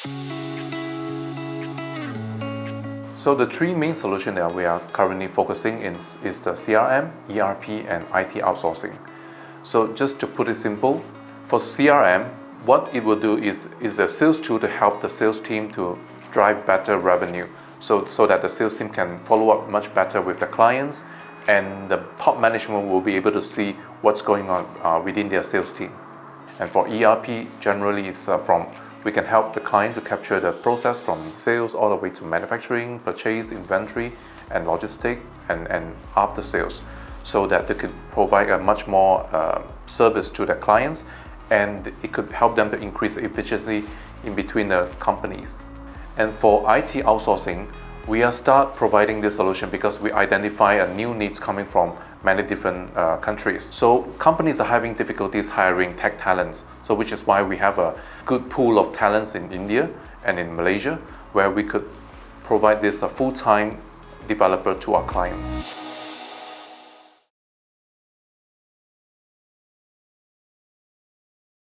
So the three main solutions that we are currently focusing in is the CRM, ERP, and IT outsourcing. So just to put it simple, for CRM, what it will do is a sales tool to help the sales team to drive better revenue, so that the sales team can follow up much better with the clients, and the top management will be able to see what's going on within their sales team. And for ERP, generally it's we can help the client to capture the process from sales all the way to manufacturing, purchase, inventory, and logistics, and after sales, so that they could provide a much more service to their clients, and it could help them to increase efficiency in between the companies. And for IT outsourcing, we are start providing this solution because we identify a new needs coming from many different countries. So companies are having difficulties hiring tech talents, so which is why we have a good pool of talents in India and in Malaysia, where we could provide this full-time developer to our clients.